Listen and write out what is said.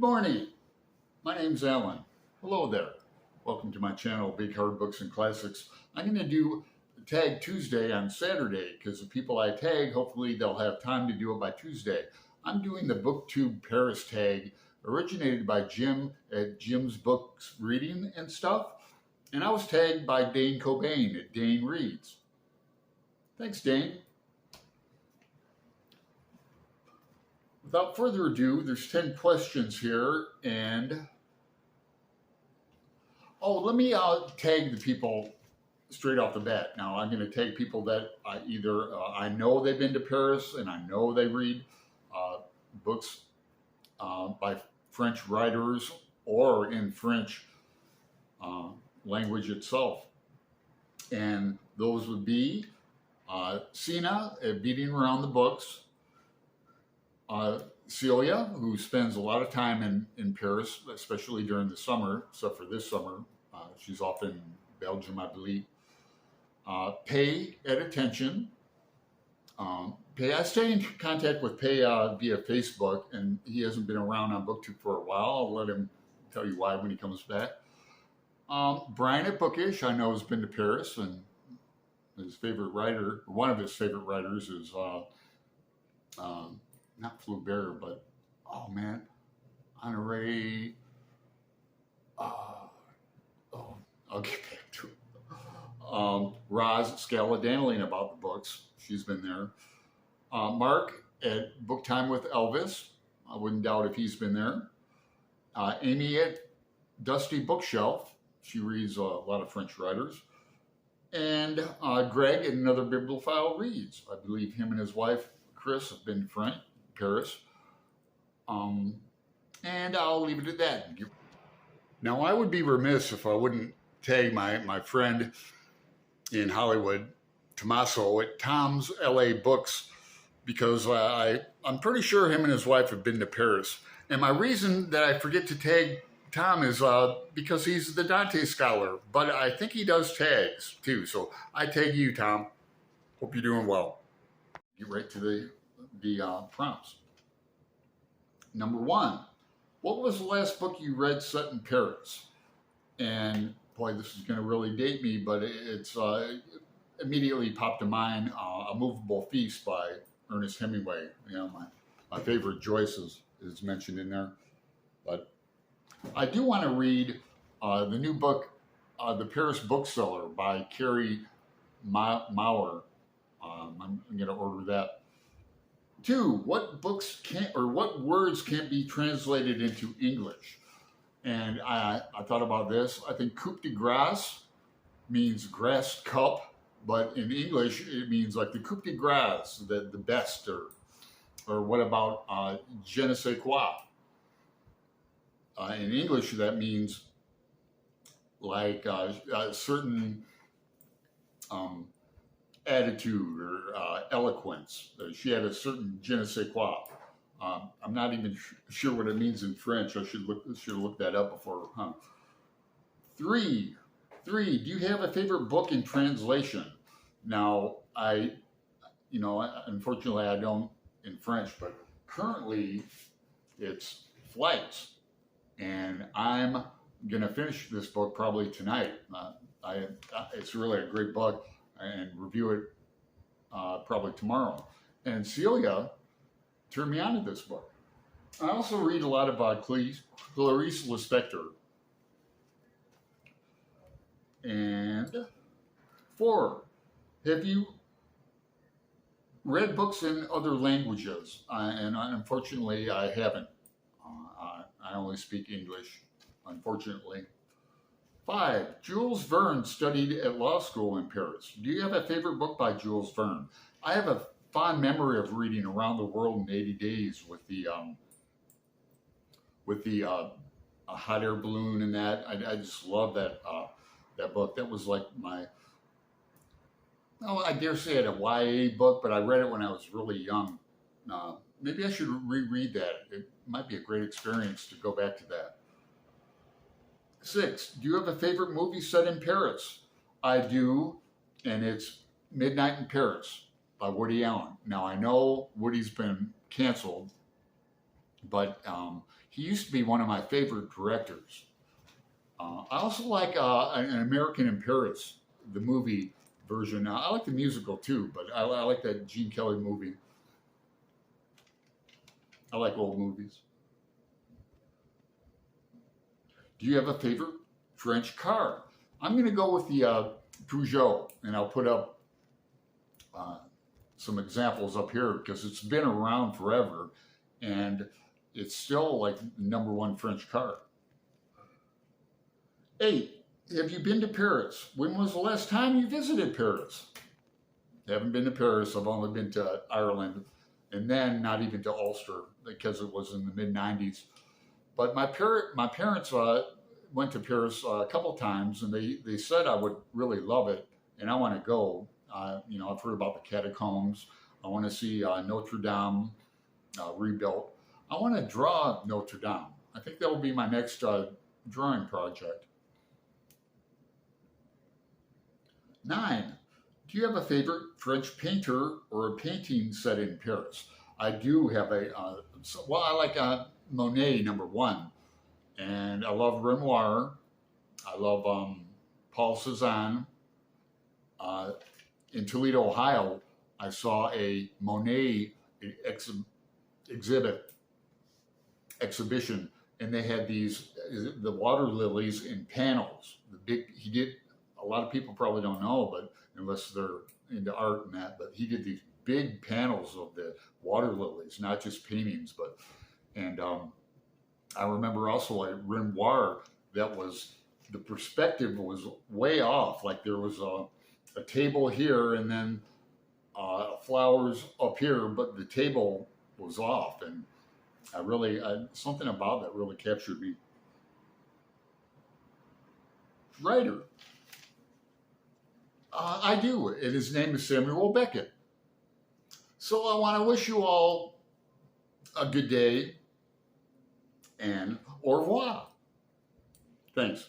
morning. My name's Alan. Hello there. Welcome to my channel, Big Hard Books and Classics. I'm going to do Tag Tuesday on Saturday because the people I tag, hopefully they'll have time to do it by Tuesday. I'm doing the BookTube Paris Tag, originated by Jim at Jim's Books Reading and Stuff. And I was tagged by Dane Cobain at Dane Reads. Thanks, Dane. Without further ado, there's 10 questions here, and let me tag the people straight off the bat. Now, I'm going to tag people that I know they've been to Paris, and I know they read books by French writers or in French language itself. And those would be Sina at Beating Around the Books, Celia, who spends a lot of time in Paris, especially during the summer, except for this summer. She's off in Belgium, I believe. Pay at Attention. Pay, I stay in contact with Pay via Facebook, and he hasn't been around on BookTube for a while. I'll let him tell you why when he comes back. Brian at Bookish, I know, has been to Paris, and his favorite writer, one of his favorite writers is not Flaubert, but, oh man, Honoré, I'll get back to it. Roz Scaladanling about the books. She's been there. Mark at Book Time with Elvis. I wouldn't doubt if he's been there. Amy at Dusty Bookshelf. She reads a lot of French writers. And Greg at Another Bibliophile Reads. I believe him and his wife, Chris, have been to Paris. And I'll leave it at that. Now, I would be remiss if I wouldn't tag my friend in Hollywood, Tommaso, at Tom's LA Books, because I'm pretty sure him and his wife have been to Paris. And my reason that I forget to tag Tom is because he's the Dante scholar, but I think he does tags too. So I tag you, Tom. Hope you're doing well. Get right to the prompts. Number 1, what was the last book you read set in Paris? And boy, this is going to really date me, but it's immediately popped to mind. A Movable Feast by Ernest Hemingway. You know, my favorite Joyce is mentioned in there. But I do want to read the new book, The Paris Bookseller by Carrie Maurer. I'm going to order that. 2, what words can't be translated into English? And I thought about this. I think coup de grace means grass cup, but in English it means like the coup de grace, the best, or what about je ne sais quoi? In English that means like a certain attitude or eloquence. She had a certain je ne sais quoi. I'm not even sure what it means in French. I should look that up before. 3, do you have a favorite book in translation? Now, unfortunately I don't in French, but currently it's Flights. And I'm going to finish this book probably tonight. It's really a great book, and review it probably tomorrow. And Celia turned me on to this book. I also read a lot of Clarice Lispector. And 4, have you read books in other languages? And unfortunately, I haven't. I only speak English, unfortunately. 5, Jules Verne studied at law school in Paris. Do you have a favorite book by Jules Verne? I have a fond memory of reading Around the World in 80 Days with the hot air balloon and that. I just love that book. That was like I dare say it a YA book, but I read it when I was really young. Maybe I should reread that. It might be a great experience to go back to that. 6, do you have a favorite movie set in Paris? I do, and it's Midnight in Paris by Woody Allen. Now, I know Woody's been canceled, but he used to be one of my favorite directors. I also like An American in Paris, the movie version. I like the musical too, but I like that Gene Kelly movie. I like old movies. Do you have a favorite French car? I'm going to go with the Peugeot, and I'll put up uh, some examples up here because it's been around forever, and it's still like the #1 French car. 8. Have you been to Paris? When was the last time you visited Paris? I haven't been to Paris. I've only been to Ireland, and then not even to Ulster because it was in the mid-90s. But my parents went to Paris a couple times, and they said I would really love it, and I want to go. I've heard about the catacombs. I want to see Notre Dame rebuilt. I want to draw Notre Dame. I think that will be my next drawing project. 9. Do you have a favorite French painter or a painting set in Paris? I do have I like Monet #1, and I love Renoir. I love Paul Cézanne. In Toledo, Ohio, I saw a Monet exhibition, and they had the water lilies in panels. He did. A lot of people probably don't know, but unless they're into art and that, but he did these big panels of the water lilies, not just paintings, and I remember also a Renoir that was, the perspective was way off. Like there was a table here and then flowers up here, but the table was off. And something about that really captured me. Writer. I do, and his name is Samuel Beckett. So I want to wish you all a good day and au revoir. Thanks.